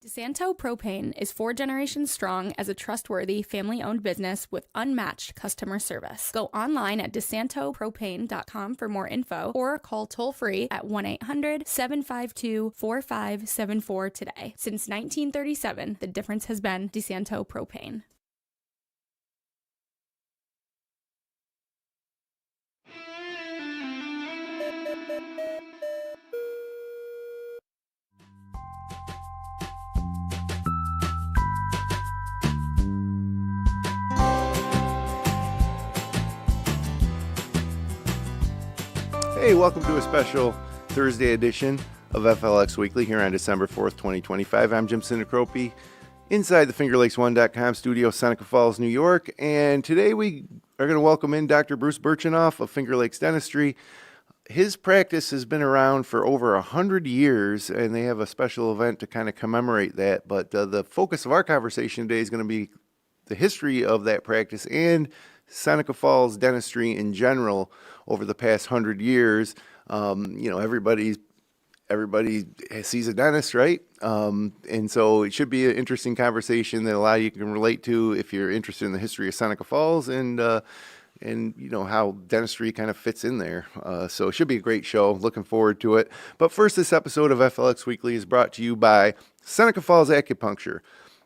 DeSanto Propane is 4 generations strong as a trustworthy, family-owned business with unmatched customer service. Go online at DeSantoPropane.com for more info or call toll-free at 1-800-752-4574 today. Since 1937, the difference has been DeSanto Propane. Hey, welcome to a special Thursday edition of FLX Weekly here on December 4th, 2025. I'm Jim Sinicropi inside the FingerLakes1.com studio, Seneca Falls, New York. And today we are going to welcome in Dr. Bruce Birchenough of Finger Lakes Dentistry. His practice has been around for over 100 years, and they have a special event to kind of commemorate that. But the focus of our conversation today is going to be the history of that practice and Seneca Falls dentistry in general over the past 100 years. Everybody sees a dentist, right? And so it should be an interesting conversation that a lot of you can relate to if you're interested in the history of Seneca Falls and how dentistry kind of fits in there. So it should be a great show. Looking forward to it. But first, this episode of FLX Weekly is brought to you by Seneca Falls Acupuncture,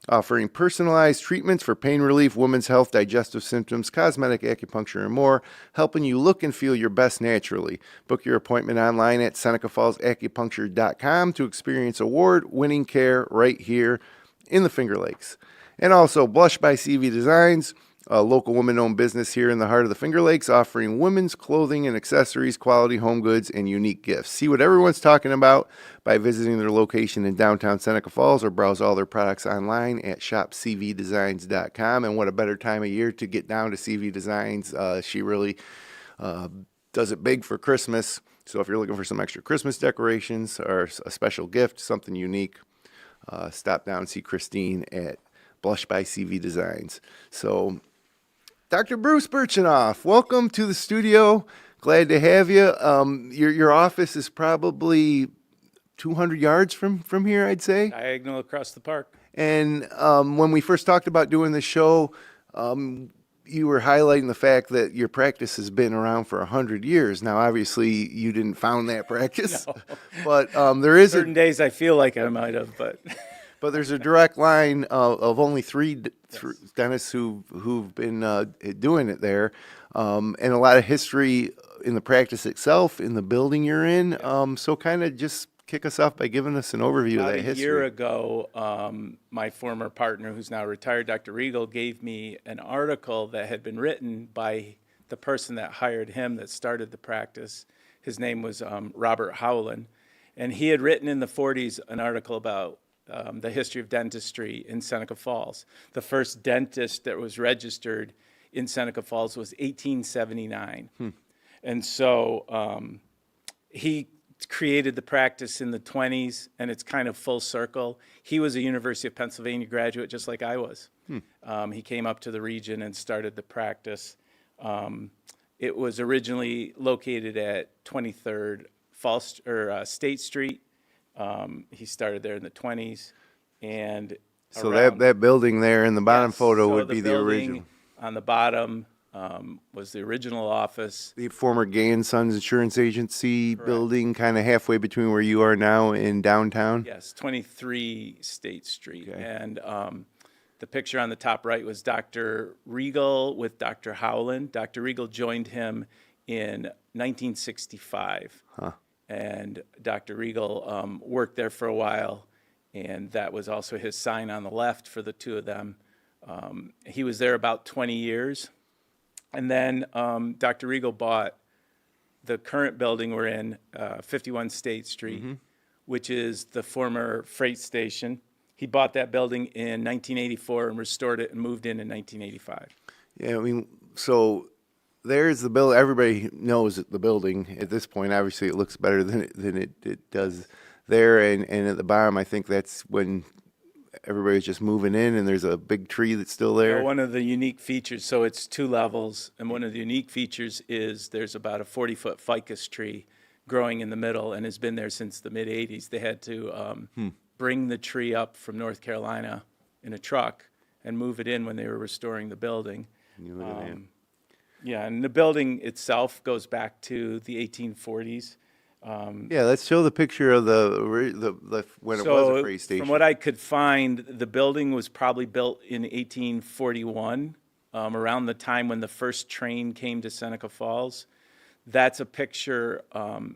offering personalized treatments for pain relief, women's health, digestive symptoms, cosmetic acupuncture, and more, helping you look and feel your best naturally. Book your appointment online at SenecaFallsAcupuncture.com to experience award-winning care right here in the Finger Lakes. And also Blush by CV Designs, a local woman-owned business here in the heart of the Finger Lakes, offering women's clothing and accessories, quality home goods, and unique gifts. See what everyone's talking about by visiting their location in downtown Seneca Falls or browse all their products online at shopcvdesigns.com. And what a better time of year to get down to CV Designs. She really does it big for Christmas. So if you're looking for some extra Christmas decorations or a special gift, something unique, stop down and see Christine at Blush by CV Designs. So Dr. Bruce Birchenough, welcome to the studio. Glad to have you. Your office is probably 200 yards from here, I'd say. Diagonal across the park. And when we first talked about doing this show, you were highlighting the fact that your practice has been around for 100 years. Now, obviously, you didn't found that practice, No. but there is Certain days I feel like I might have, but But there's a direct line of only three dentists who've been doing it there, and a lot of history in the practice itself, in the building you're in. So kind of just kick us off by giving us an overview of that history. a year ago, my former partner, who's now retired, Dr. Regal, gave me an article that had been written by the person that hired him that started the practice. His name was Robert Howland, and he had written in the 40s an article about the history of dentistry in Seneca Falls. The first dentist that was registered in Seneca Falls was 1879. And so he created the practice in the 20s, and it's kind of full circle. He was a University of Pennsylvania graduate, just like I was. He came up to the region and started the practice. It was originally located at 23rd State Street. He started there in the 20s, and so that building there in the bottom photo would be the original. On the bottom was the original office. The former Gay and Sons Insurance Agency building, kind of halfway between where you are now in downtown. Yes, 23 State Street. Okay. And the picture on the top right was Dr. Regal with Dr. Howland. Dr. Regal joined him in 1965. And Dr. Regal worked there for a while, and that was also his sign on the left for the two of them. He was there about 20 years, and then Dr. Regal bought the current building we're in, 51 State Street, which is the former freight station. He bought that building in 1984 and restored it and moved in 1985. Yeah, I mean, so there's the building. Everybody knows the building at this point. Obviously, it looks better than it does there. And at the bottom, I think that's when everybody's just moving in, and there's a big tree that's still there. One of the unique features, so it's 2 levels, and one of the unique features is there's about a 40-foot ficus tree growing in the middle and has been there since the mid-'80s. They had to bring the tree up from North Carolina in a truck and move it in when they were restoring the building. You look at that. Yeah, and the building itself goes back to the 1840s. Yeah, let's show the picture of the when it was a freight station. From what I could find, the building was probably built in 1841, around the time when the first train came to Seneca Falls. That's a picture.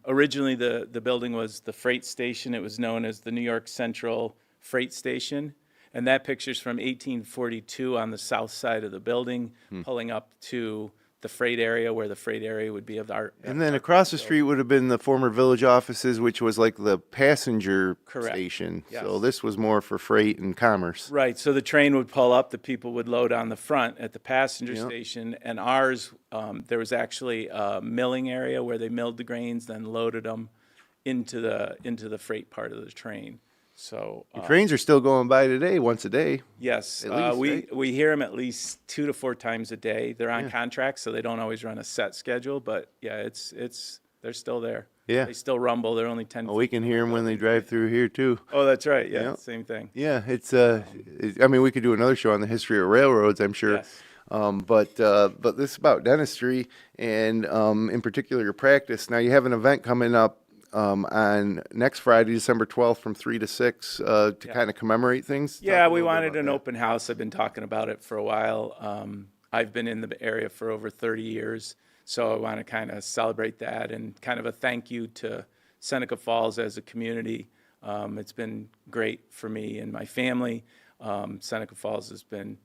Originally, the building was the freight station. It was known as the New York Central Freight Station. And that picture's from 1842 on the south side of the building, pulling up to the freight area where the freight area would be of our. And then across the street would have been the former village offices, which was like the passenger Correct. station. Yes. So this was more for freight and commerce. Right, so the train would pull up, the people would load on the front at the passenger Yep. station, and ours, there was actually a milling area where they milled the grains, then loaded them into the freight part of the train. So Trains are still going by today, once a day. yes, At least, right? we hear them at least 2 to 4 times a day. They're on contract, so they don't always run a set schedule, but yeah, they're still there. Yeah. They still rumble. They're only 10 We can hear them when they drive through here too. Oh, that's right. Yeah, Yep. same thing. Yeah, I mean, we could do another show on the history of railroads, I'm sure. Yes. But this is about dentistry and in particular your practice. Now you have an event coming up on next Friday, December 12th from 3 to 6 to kind of commemorate things. Yeah, Talk a we little bit wanted about an that. open house. I've been talking about it for a while. I've been in the area for over 30 years, so I want to kind of celebrate that and kind of a thank you to Seneca Falls as a community. It's been great for me and my family. Seneca Falls has been,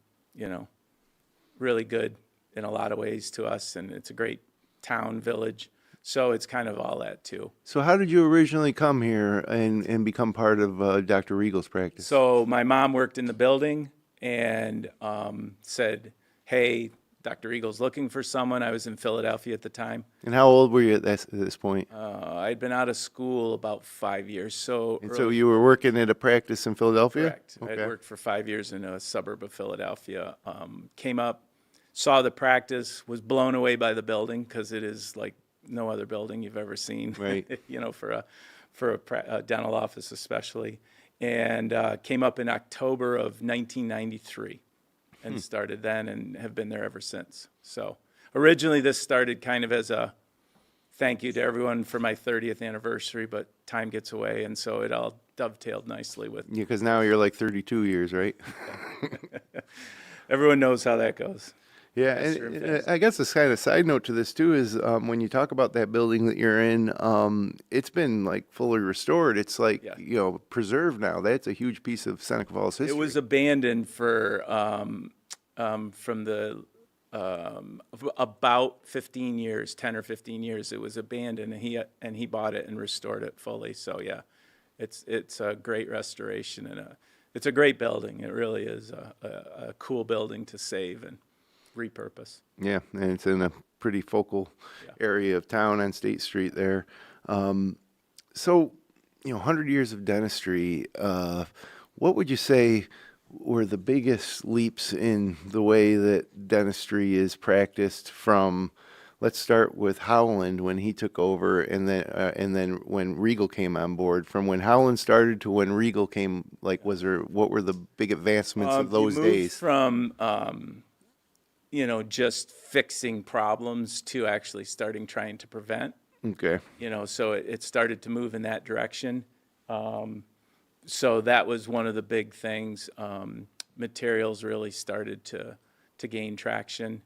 really good in a lot of ways to us, and it's a great town, village. So it's kind of all that too. So how did you originally come here and become part of Dr. Regal's practice? So my mom worked in the building and said, hey, Dr. Eagle's looking for someone. I was in Philadelphia at the time. And how old were you at this point? I'd been out of school about 5 years. So You were working at a practice in Philadelphia? correct. I'd worked for 5 years in a suburb of Philadelphia. Came up, saw the practice, was blown away by the building because it is like no other building you've ever seen. Right. For a dental office especially, and came up in October of 1993. And started then and have been there ever since. So originally this started kind of as a thank you to everyone for my 30th anniversary, but time gets away, and so it all dovetailed nicely with. Yeah, because now you're like 32 years, right? Everyone knows how that goes. Yeah, Yes, sir, and yes. I guess a kind of side note to this too is when you talk about that building that you're in, it's been like fully restored. It's like Yeah. preserved now. That's a huge piece of Seneca Falls history. It was abandoned for from the about 15 years, 10 or 15 years. It was abandoned, and he bought it and restored it fully. So yeah, it's a great restoration, and it's a great building. It really is a cool building to save and repurpose. Yeah, and it's in a pretty focal area of town on State Street there. So, 100 years of dentistry, what would you say were the biggest leaps in the way that dentistry is practiced from, let's start with Howland when he took over, and then when Regal came on board, from when Howland started to when Regal came, what were the big advancements of those you moved days? from just fixing problems to actually trying to prevent. Okay. So it started to move in that direction. So that was one of the big things. Materials really started to gain traction.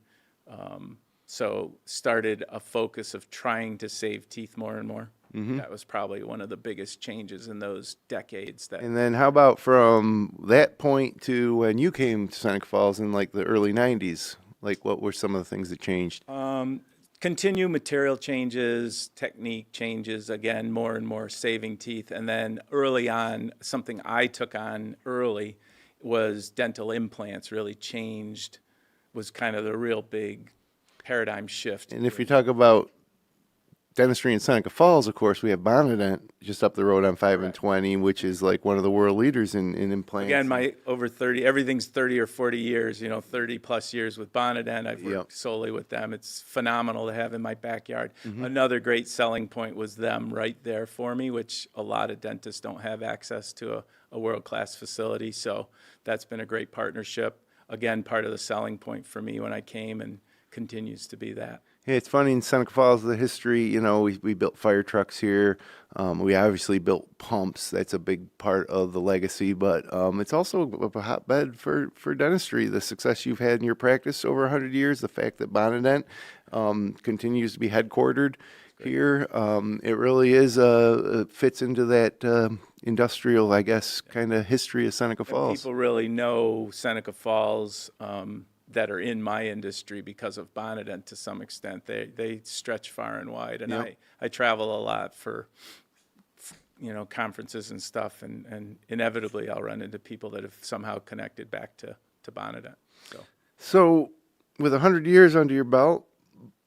So started a focus of trying to save teeth more and more. That was probably one of the biggest changes in those decades. And then how about from that point to when you came to Seneca Falls in the early 90s? What were some of the things that changed? Continue material changes, technique changes, again, more and more saving teeth. And then early on, something I took on early was dental implants really changed, was kind of the real big paradigm shift. And if you talk about dentistry in Seneca Falls, of course, we have Bonadent just up the road on 5 and 20, which is like one of the world leaders in implants. Again, my over 30, everything's 30 or 40 years, 30 plus years with Bonadent. I've worked solely with them. It's phenomenal to have in my backyard. Another great selling point was them right there for me, which a lot of dentists don't have access to a world-class facility. So that's been a great partnership. Again, part of the selling point for me when I came, and continues to be that. Yeah, it's funny in Seneca Falls, the history, we built fire trucks here. We obviously built pumps. That's a big part of the legacy, but it's also a hotbed for dentistry. The success you've had in your practice over 100 years, the fact that Bonadent continues to be headquartered here, it really is fits into that industrial, I guess, kind of history of Seneca Falls. People really know Seneca Falls that are in my industry because of Bonadent to some extent. They stretch far and wide, and I travel a lot for conferences and stuff, and inevitably I'll run into people that have somehow connected back to Bonadent. So with 100 years under your belt,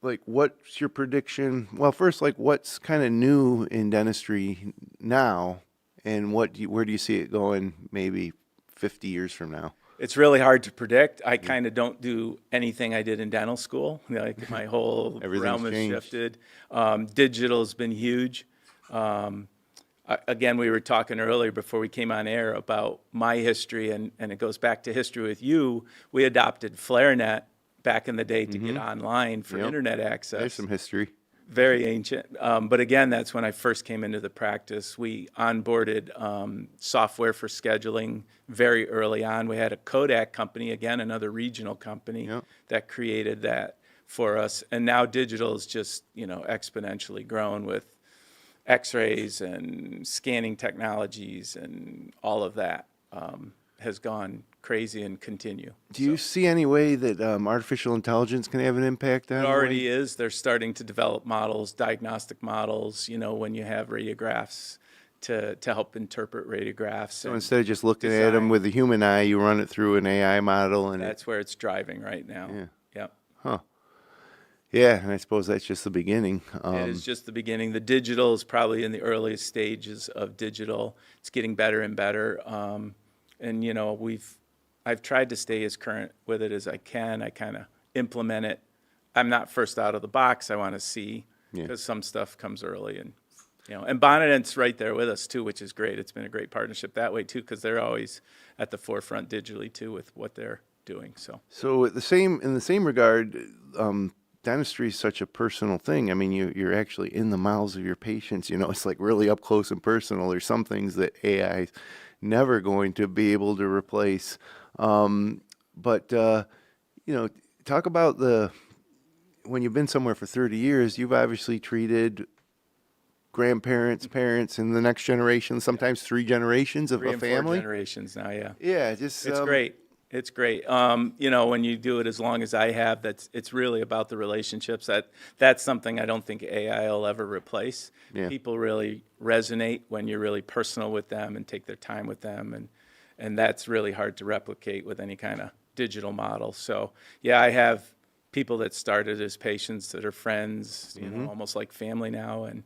like, what's your prediction? Well, first, like, what's kind of new in dentistry now, and where do you see it going maybe 50 years from now? It's really hard to predict. I kind of don't do anything I did in dental school. Like, my whole realm has shifted. Digital has been huge. Again, we were talking earlier before we came on air about my history, and it goes back to history with you. We adopted FlareNet back in the day to get online for internet access. There's some history. Very ancient. But again, that's when I first came into the practice. We onboarded software for scheduling very early on. We had a Kodak company, again, another regional company that created that for us. And now digital is just, exponentially grown with x-rays and scanning technologies, and all of that has gone crazy and continue. Do you see any way that artificial intelligence can have an impact on it? Already is. They're starting to develop models, diagnostic models, when you have radiographs to help interpret radiographs. So instead of just looking at them with the human eye, you run it through an AI model. And that's where it's driving right now. Yep. Huh. Yeah, and I suppose that's just the beginning. It is just the beginning. The digital is probably in the earliest stages of digital. It's getting better and better. And, I've tried to stay as current with it as I can. I kind of implement it. I'm not first out of the box. I want to see, because some stuff comes early, and and Bonadent's right there with us too, which is great. It's been a great partnership that way too, because they're always at the forefront digitally too with what they're doing. So in the same regard, dentistry is such a personal thing. I mean, you're actually in the mouths of your patients. It's like really up close and personal. There's some things that AI is never going to be able to replace. But talk about when you've been somewhere for 30 years, you've obviously treated grandparents, parents, and the next generation, sometimes 3 generations of a family. 4 generations now, yeah. Yeah, it's great. It's great. When you do it as long as I have, it's really about the relationships. That's something I don't think AI will ever replace. Yeah. People really resonate when you're really personal with them and take their time with them, and that's really hard to replicate with any kind of digital model. So, yeah, I have people that started as patients that are friends, almost like family now, and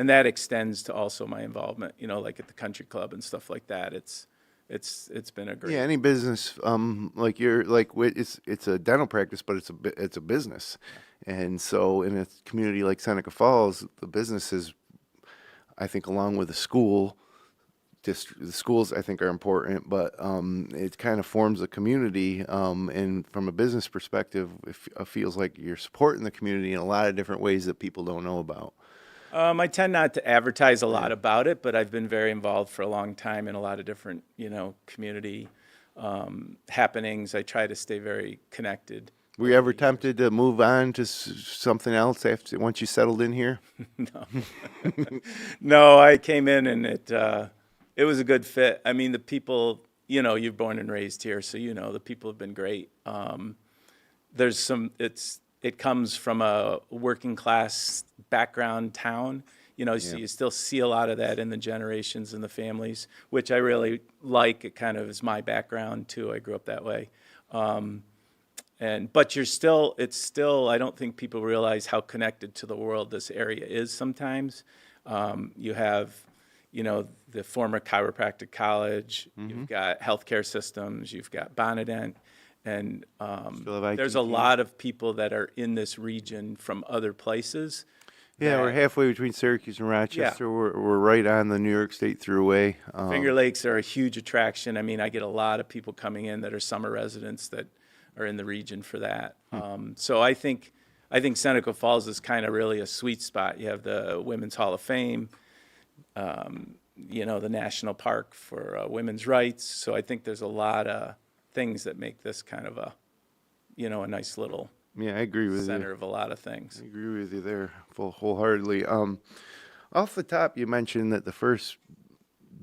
that extends to also my involvement, like at the country club and stuff like that. It's been a great. Yeah, any business it's a dental practice, but it's a business, and so in a community like Seneca Falls, the business is, I think, along with the school. The schools, I think, are important, but it kind of forms a community, and from a business perspective, it feels like you're supporting the community in a lot of different ways that people don't know about. I tend not to advertise a lot about it, but I've been very involved for a long time in a lot of different, community happenings. I try to stay very connected. Were you ever tempted to move on to something else once you settled in here? No. No, I came in and it was a good fit. I mean, the people, you're born and raised here, so the people have been great. It comes from a working class background town, so you still see a lot of that in the generations and the families, which I really like. It kind of is my background too. I grew up that way. But it's still, I don't think people realize how connected to the world this area is sometimes. You have, the former chiropractic college, you've got healthcare systems, you've got Bonadent, and there's a lot of people that are in this region from other places. Yeah, we're halfway between Syracuse and Rochester. Yeah. We're right on the New York State Thruway. Finger Lakes are a huge attraction. I mean, I get a lot of people coming in that are summer residents that are in the region for that. So I think Seneca Falls is kind of really a sweet spot. You have the Women's Hall of Fame, the National Park for women's rights. So I think there's a lot of things that make this kind of a nice little I agree with center of a lot of things. I agree with you there wholeheartedly. Off the top, you mentioned that the first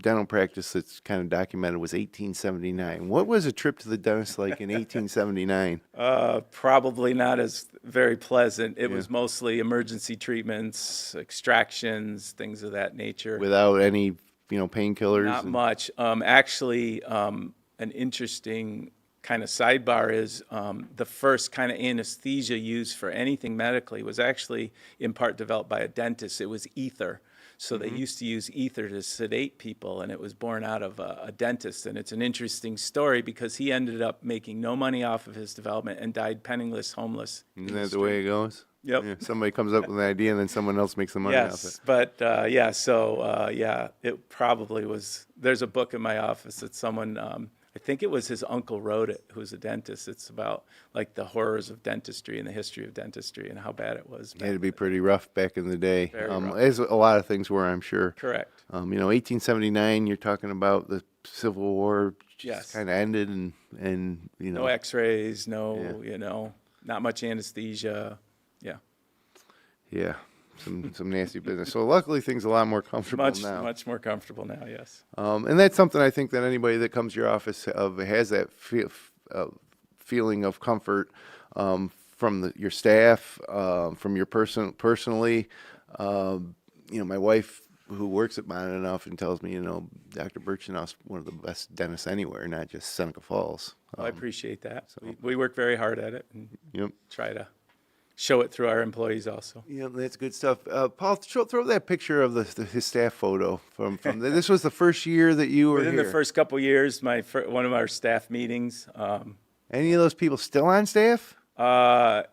dental practice that's kind of documented was 1879. What was a trip to the dentist like in 1879? Probably not as very pleasant. It was mostly emergency treatments, extractions, things of that nature. Without any, painkillers? Not much. Actually, an interesting kind of sidebar is the first kind of anesthesia used for anything medically was actually in part developed by a dentist. It was ether. So they used to use ether to sedate people, and it was born out of a dentist. And it's an interesting story because he ended up making no money off of his development and died penniless, homeless. Isn't that the way it goes? Yep. Yeah, somebody comes up with an idea, and then someone else makes the money off it. But it probably was. There's a book in my office that someone, I think it was his uncle wrote it, who was a dentist. It's about like the horrors of dentistry and the history of dentistry and how bad it was. It had to be pretty rough back in the day. Rough. As a lot of things were, I'm sure. Correct. 1879, you're talking about the Civil War just kind of ended, and no X-rays, not much anesthesia. Yeah, some nasty business. So luckily, things are a lot more comfortable now. Much more comfortable now, yes. And that's something I think that anybody that comes to your office has that feeling of comfort from your staff, from your personally. My wife, who works at Birchenough, and tells me, Dr. Birchenough's one of the best dentists anywhere, not just Seneca Falls. I appreciate that. So we work very hard at it and try to show it through our employees also. Yeah, that's good stuff. Paul, throw that picture of his staff photo from this was the first year that you were Within here. The first couple years, one of our staff meetings. Any of those people still on staff? No,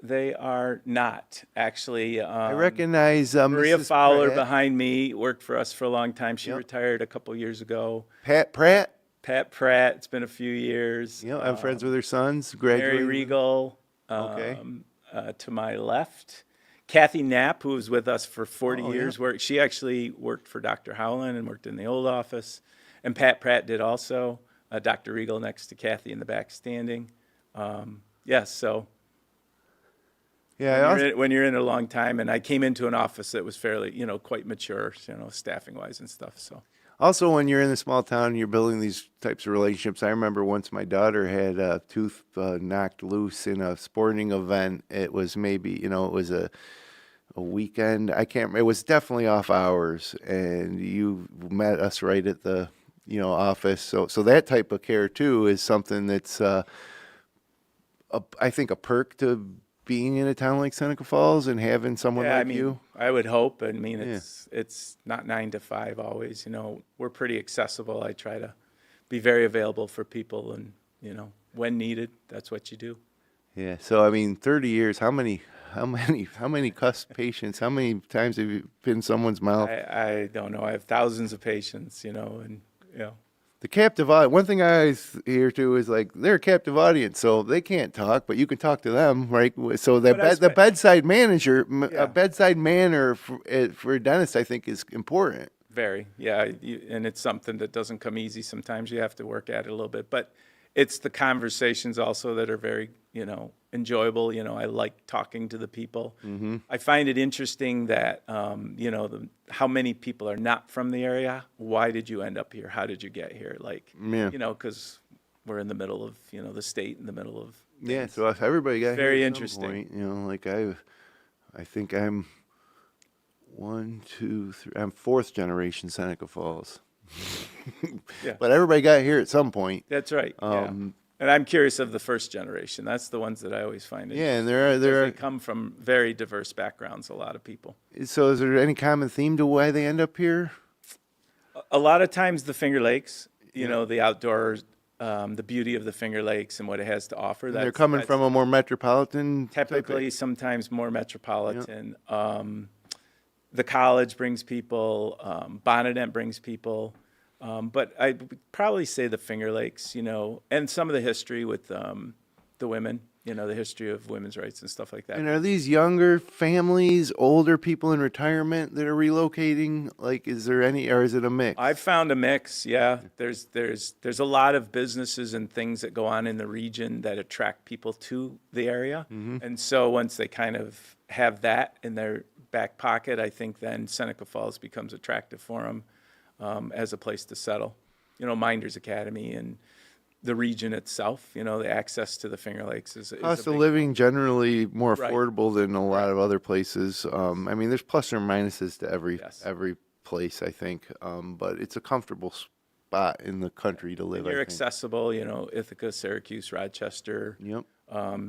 they are not, actually. I recognize Maria Mrs. Fowler Pratt. Behind me worked for us for a long time. She retired a couple years ago. Pat Pratt? Pat Pratt, it's been a few years. I'm friends with her sons. Graduated. Mary Regal. To my left, Kathy Knapp, who was with us for 40 years. She actually worked for Dr. Howland and worked in the old office. And Pat Pratt did also. Dr. Regal next to Kathy in the back standing. When you're in a long time, and I came into an office that was fairly, quite mature, staffing-wise and stuff, so. Also, when you're in a small town and you're building these types of relationships, I remember once my daughter had a tooth knocked loose in a sporting event. It was maybe, it was a weekend. I can't remember. It was definitely off hours, and you met us right at the, office. So that type of care, too, is something that's, I think, a perk to being in a town like Seneca Falls and having someone you. I would hope. I mean, it's not 9 to 5 always. We're pretty accessible. I try to be very available for people, and when needed, that's what you do. Yeah. So 30 years. How many cusp patients? How many times have you been in someone's mouth? I don't know. I have thousands of patients. The captive audience. One thing I always hear too is they're a captive audience, so they can't talk, but you can talk to them, right? So the bedside manager, a bedside manner for a dentist, I think, is important. Very, and it's something that doesn't come easy. Sometimes you have to work at it a little bit, but it's the conversations also that are very, enjoyable. I like talking to the people. Mm-hmm. I find it interesting that, how many people are not from the area. Why did you end up here? How did you get here? Because we're in the middle of, the state, in the middle of things. Yeah, so if everybody got very here at interesting. Some point, I think I'm 1, 2, 3. I'm 4th generation Seneca Falls. Yeah. But everybody got here at some point. That's right. And I'm curious of the first generation. That's the ones that I always find Yeah, and interesting, there because they come from very diverse backgrounds, a lot of people. so is there any common theme to why they end up here? A lot of times the Finger Lakes, you Yeah. know, the outdoors, the beauty of the Finger Lakes and what it has to offer. And they're coming from a more metropolitan type of- typically sometimes more metropolitan. The college brings people, Bonnetent brings people. But I'd probably say the Finger Lakes, you know, and some of the history with the women, you know, the history of women's rights and stuff like that. And are these younger families, older people in retirement that are relocating? Like, is there any, or is it a mix? I've found a mix. Yeah, there's a lot of businesses and things that go on in the region that attract people to the area, and so once they kind of have that in their back pocket, I think then Seneca Falls becomes attractive for them as a place to settle. You know, Minders Academy and the region itself. You know, the access to the Finger Lakes is Cost a of big living generally more Right. affordable than a lot of other places. I mean, there's plus or minuses to Yes. every place, I think. But it's a comfortable spot in the country to live. You're I think. accessible. You know, Ithaca, Syracuse, Rochester. Yep.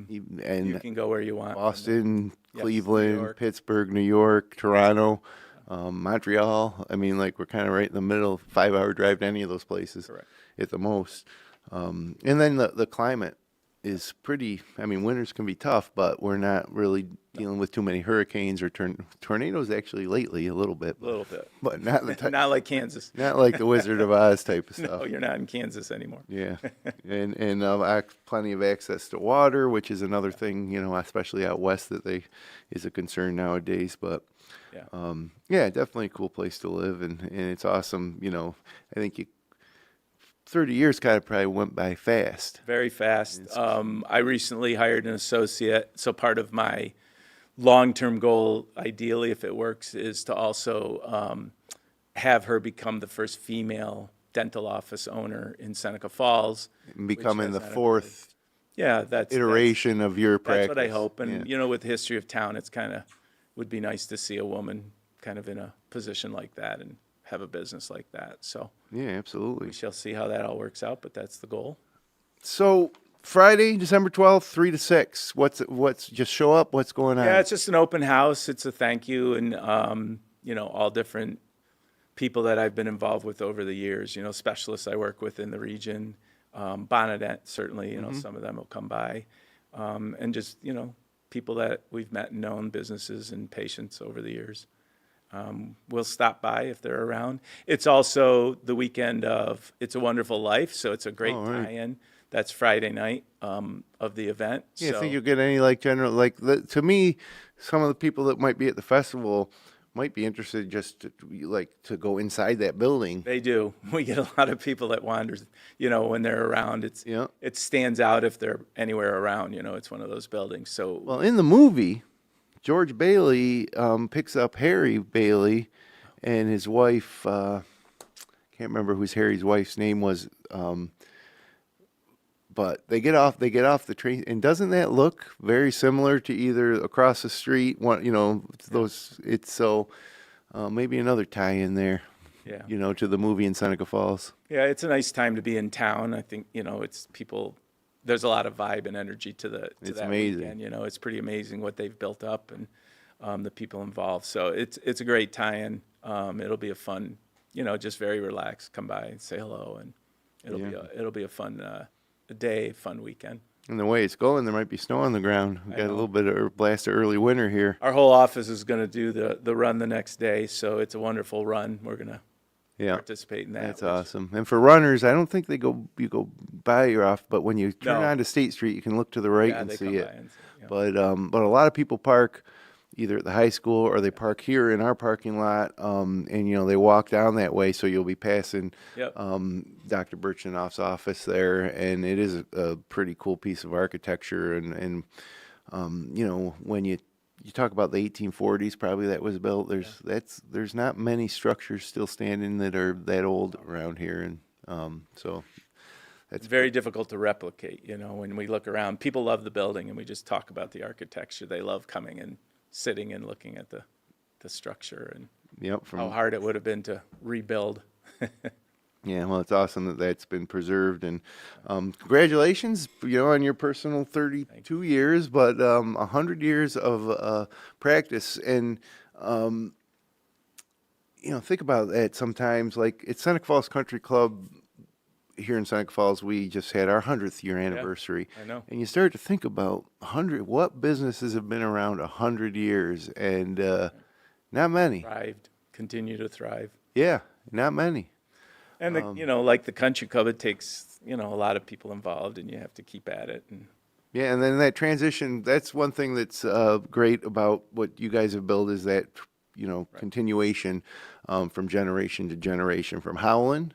You And can go where you want. Boston, Yes, Cleveland, New York. Pittsburgh, New York, Toronto, Montreal. I mean, like we're kind of right in the middle, 5-hour drive to any of those places Correct. at the most. And then the climate is pretty, I mean, winters can be tough, but we're not really dealing with too many hurricanes or tornadoes actually lately a little bit. A little bit. But not the Not like Kansas. not like the Wizard of Oz type of stuff. No, you're not in Kansas anymore. Yeah, and plenty of access to water, which is another thing, you know, especially out west that is a concern nowadays. But Yeah. yeah, definitely a cool place to live, and it's awesome. You know, I think 30 years kind of probably went by fast. Very fast. I recently hired an associate, so part of my long-term goal, ideally, if it works, is to also have her become the first female dental office owner in Seneca Falls. Becoming the has had a fourth Yeah, that's iteration of your practice. That's what I hope. And, Yeah. you know, with the history of town, it's kind of, would be nice to see a woman kind of in a position like that and have a business like that. So Yeah, absolutely. we shall see how that all works out, but that's the goal. So Friday, December 12th, 3 to 6. What's just show up? What's going on? Yeah, it's just an open house. It's a thank you, and you know, all different people that I've been involved with over the years. You know, specialists I work with in the region, Bonnetent certainly. You know, some of them will come by, and just, you know, people that we've met and known, businesses and patients over the years. We'll stop by if they're around. It's also the weekend of It's a Wonderful Life, so it's a great Oh, right. tie-in. That's Friday night of the event. Yeah, so, I think you'll get any like general to me, some of the people that might be at the festival might be interested just to go inside that building. They do. We get a lot of people that wander, you know, when they're around. Yeah. It stands out if they're anywhere around, you know, it's one of those buildings. So Well, in the movie, George Bailey picks up Harry Bailey and his wife. Can't remember who Harry's wife's name was. But they get off the train, and doesn't that look very similar to either across the street? One, you know, those. It's so maybe another tie in there. Yeah. You know, to the movie in Seneca Falls. yeah, it's a nice time to be in town. I think, you know, it's people, there's a lot of vibe and energy to It's that amazing. weekend. You know, it's pretty amazing what they've built up and the people involved. So it's a great tie-in. It'll be a fun, you know, just very relaxed. Come by and say hello, and it'll be a fun day, fun weekend. And the way it's going, there might be snow on the ground. We got a little bit of blast of early winter here. Our whole office is going to do the run the next day, so it's a wonderful run. We're going to Yeah, participate in that. that's which- awesome. And for runners, I don't think you go by or off, but when you turn No. onto State Street, you can look to the right Yeah, and they see come it. by and see it, yeah. But a lot of people park either at the high school or they park here in our parking lot, and you know they walk down that way, so you'll be passing Yep. Dr. Birchenough's office there, and it is a pretty cool piece of architecture, and you know when you talk about the 1840s, probably that was built. There's not many structures still standing that are that old around here, and so It's very difficult to replicate, you know, when we look around. People love the building, and we just talk about the architecture. They love coming and sitting and looking at the structure and yep, how hard it would have been to rebuild. Yeah, well, it's awesome that that's been preserved, and congratulations, on your personal 32 years, but 100 years of practice, and think about that sometimes. Like at Seneca Falls Country Club here in Seneca Falls, we just had our 100th year anniversary. I know. And you start to think about 100, what businesses have been around 100 years, and not many. Thrived, continue to thrive. Yeah, not many. And like the country club, it takes a lot of people involved, and you have to keep at it. And Yeah, and then that transition, that's one thing that's great about what you guys have built is that, continuation from generation to generation, from Howland,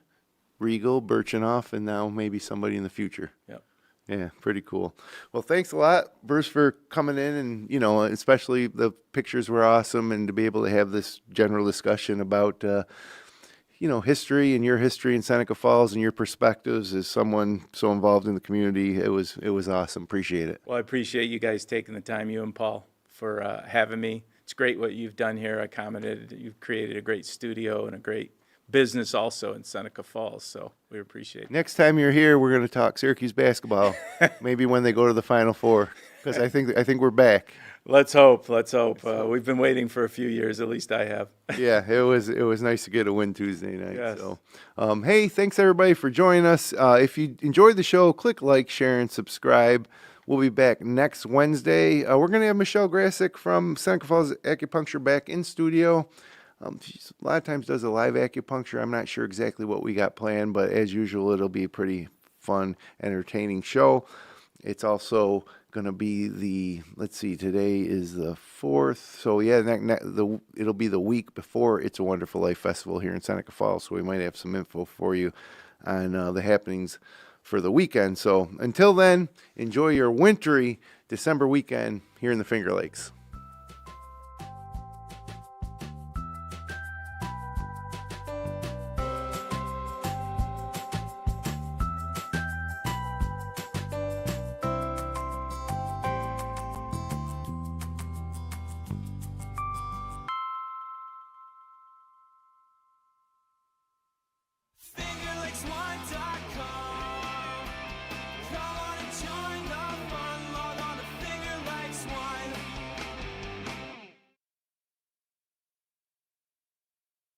Regal, Birchenough, and now maybe somebody in the future. Yep. Yeah, pretty cool. Well, thanks a lot, Bruce, for coming in, and, especially the pictures were awesome, and to be able to have this general discussion about history and your history in Seneca Falls and your perspectives as someone so involved in the community. It was awesome. Appreciate it. Well, I appreciate you guys taking the time, you and Paul, for having me. It's great what you've done here. I commented that you've created a great studio and a great business also in Seneca Falls, so we appreciate it. Next time you're here, we're going to talk Syracuse basketball, maybe when they go to the Final Four, because I think we're back. Let's hope. We've been waiting for a few years, at least I have. Yeah, it was nice to get a win Tuesday night. Yes. So, hey, thanks everybody for joining us. If you enjoyed the show, click like, share, and subscribe. We'll be back next Wednesday. We're going to have Michelle Grasick from Seneca Falls Acupuncture back in studio. She a lot of times does a live acupuncture. I'm not sure exactly what we got planned, but as usual, it'll be a pretty fun, entertaining show. It's also going to be today is the 4th. So yeah, it'll be the week before It's a Wonderful Life Festival here in Seneca Falls. So we might have some info for you on the happenings for the weekend. So until then, enjoy your wintry December weekend here in the Finger Lakes.